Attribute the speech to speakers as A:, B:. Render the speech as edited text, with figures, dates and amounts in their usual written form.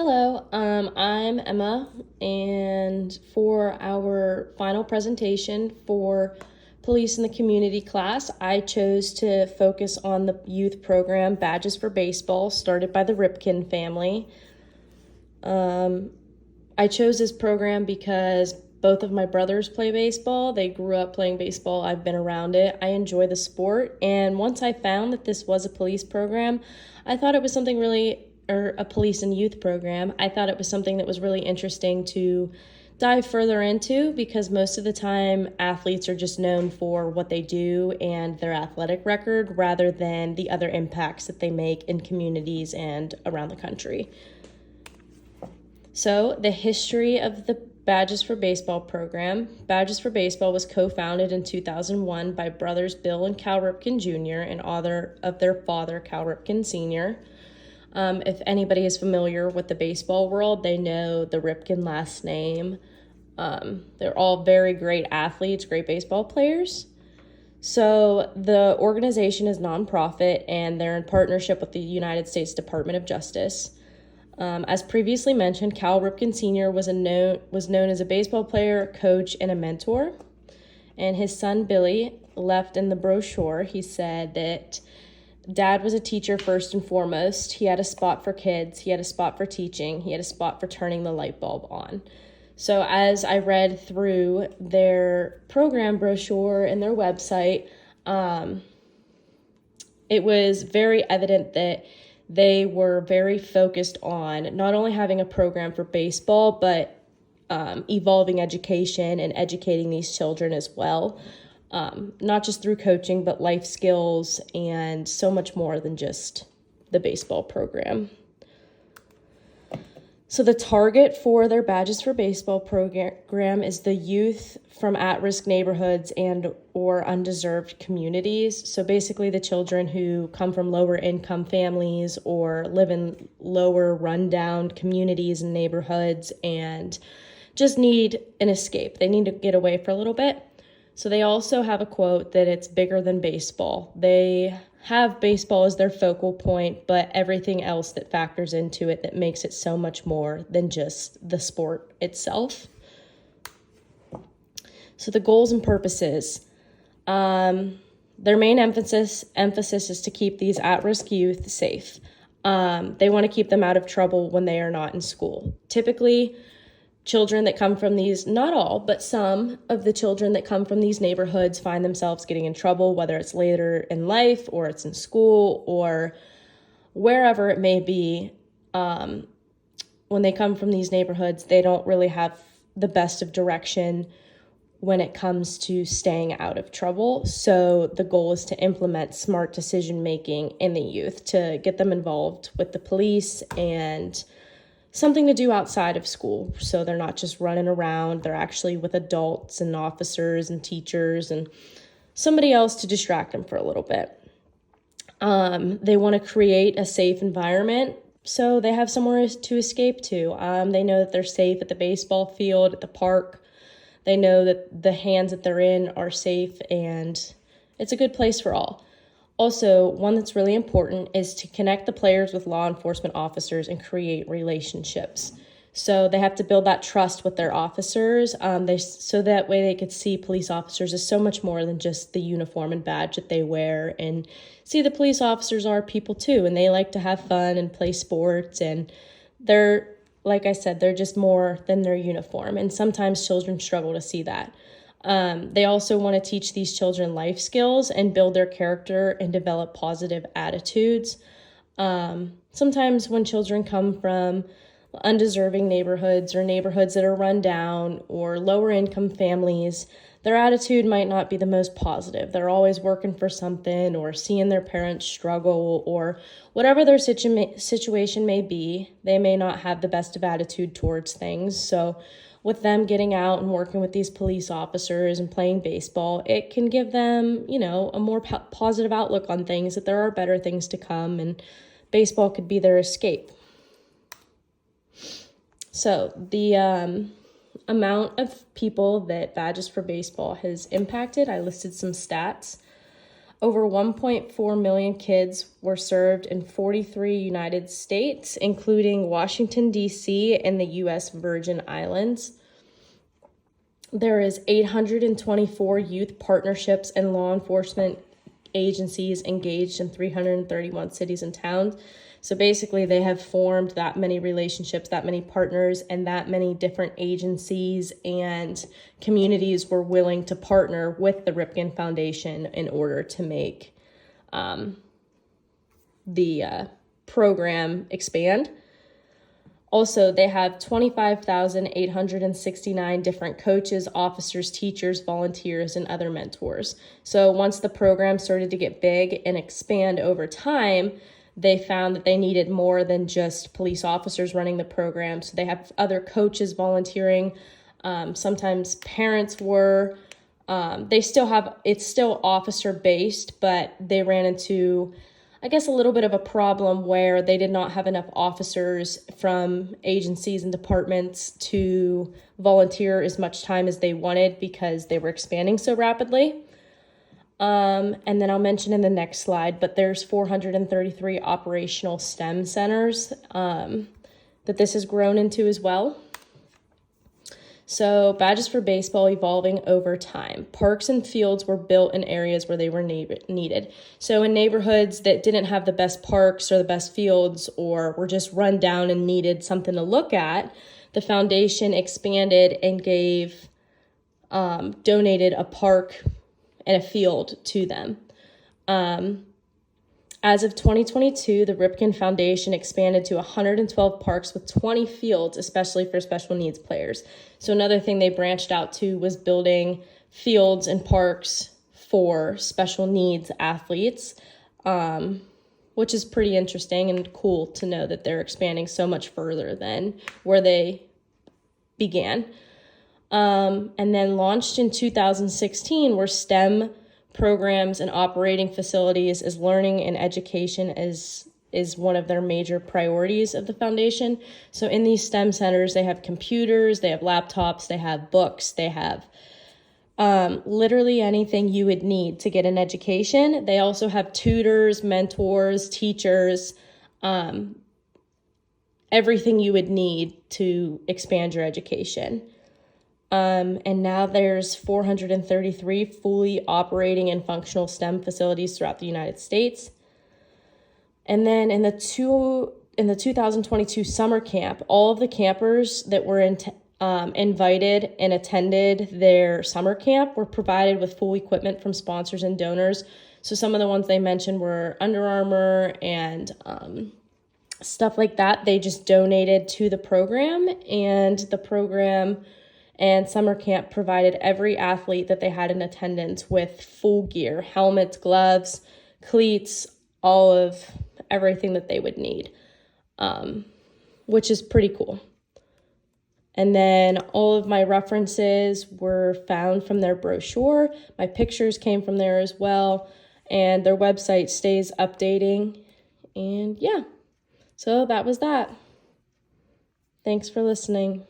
A: Hello, I'm Emma, and for our final presentation for Police in the Community class, I chose to focus on the youth program Badges for Baseball, started by the Ripken family. I chose this program because both of my brothers play baseball. They grew up playing baseball. I've been around it. I enjoy the sport. And once I found that this was a police program, I thought it was something really, or a police and youth program. I thought it was something that was really interesting to dive further into because most of the time athletes are just known for what they do and their athletic record rather than the other impacts that they make in communities and around the country. So, the history of the Badges for Baseball program. Badges for Baseball was co-founded in 2001 by brothers Bill and Cal Ripken Jr. in honor of their father, Cal Ripken Sr. If anybody is familiar with the baseball world, they know the Ripken last name. They're all very great athletes, great baseball players. So the organization is nonprofit and they're in partnership with the United States Department of Justice. As previously mentioned, Cal Ripken Sr. was known as a baseball player, coach, and a mentor. And his son, Billy, left in the brochure. He said that Dad was a teacher first and foremost. He had a spot for kids. He had a spot for teaching. He had a spot for turning the light bulb on. So as I read through their program brochure and their website, it was very evident that they were very focused on not only having a program for baseball, but evolving education and educating these children as well. Not just through coaching, but life skills and so much more than just the baseball program. So the target for their Badges for Baseball program is the youth from at-risk neighborhoods and or undeserved communities. So basically the children who come from lower income families or live in lower rundown communities and neighborhoods and just need an escape. They need to get away for a little bit. So they also have a quote that it's bigger than baseball. They have baseball as their focal point, but everything else that factors into it that makes it so much more than just the sport itself. So the goals and purposes. Their main emphasis is to keep these at-risk youth safe. They want to keep them out of trouble when they are not in school. Typically, children that come from these, not all, but some of the children that come from these neighborhoods find themselves getting in trouble, whether it's later in life or it's in school or wherever it may be. When they come from these neighborhoods, they don't really have the best of direction when it comes to staying out of trouble. So the goal is to implement smart decision making in the youth to get them involved with the police and something to do outside of school. So they're not just running around, they're actually with adults and officers and teachers and somebody else to distract them for a little bit. They want to create a safe environment so they have somewhere to escape to. They know that they're safe at the baseball field, at the park. They know that the hands that they're in are safe and it's a good place for all. Also, one that's really important is to connect the players with law enforcement officers and create relationships. So they have to build that trust with their officers. So that way they could see police officers as so much more than just the uniform and badge that they wear, and see the police officers are people too, and they like to have fun and play sports, and they're, like I said, they're just more than their uniform. And sometimes children struggle to see that. They also want to teach these children life skills and build their character and develop positive attitudes. Sometimes when children come from undeserving neighborhoods or neighborhoods that are run down or lower income families, their attitude might not be the most positive. They're always working for something or seeing their parents struggle or whatever their situation may be, they may not have the best of attitude towards things. So with them getting out and working with these police officers and playing baseball, it can give them, a more positive outlook on things, that there are better things to come, and baseball could be their escape. So the amount of people that Badges for Baseball has impacted, I listed some stats. Over 1.4 million kids were served in 43 United States, including Washington, D.C. and the U.S. Virgin Islands. There is 824 youth partnerships and law enforcement agencies engaged in 331 cities and towns. So basically, they have formed that many relationships, that many partners, and that many different agencies and communities were willing to partner with the Ripken Foundation in order to make the program expand. Also, they have 25,869 different coaches, officers, teachers, volunteers, and other mentors. So once the program started to get big and expand over time, they found that they needed more than just police officers running the program. So they have other coaches volunteering. Sometimes parents were. It's still officer based, but they ran into, I guess, a little bit of a problem where they did not have enough officers from agencies and departments to volunteer as much time as they wanted because they were expanding so rapidly. And then I'll mention in the next slide, but there's 433 operational STEM centers that this has grown into as well. So badges for baseball evolving over time. Parks and fields were built in areas where they were needed. So in neighborhoods that didn't have the best parks or the best fields or were just run down and needed something to look at, the foundation expanded and donated a park and a field to them. As of 2022, the Ripken Foundation expanded to 112 parks with 20 fields, especially for special needs players. So another thing they branched out to was building fields and parks for special needs athletes, which is pretty interesting and cool to know that they're expanding so much further than where they began. And then launched in 2016 were STEM programs and operating facilities as learning and education is one of their major priorities of the foundation. So in these STEM centers, they have computers, they have laptops, they have books, they have literally anything you would need to get an education. They also have tutors, mentors, teachers, everything you would need to expand your education. And now there's 433 fully operating and functional STEM facilities throughout the United States. And then in the 2022 summer camp, all of the campers that were invited and attended their summer camp were provided with full equipment from sponsors and donors. So some of the ones they mentioned were Under Armour and stuff like that. They just donated to the program, and the program and summer camp provided every athlete that they had in attendance with full gear, helmets, gloves, cleats, all of everything that they would need, which is pretty cool. And then all of my references were found from their brochure. My pictures came from there as well, and their website stays updating. And yeah, so that was that. Thanks for listening.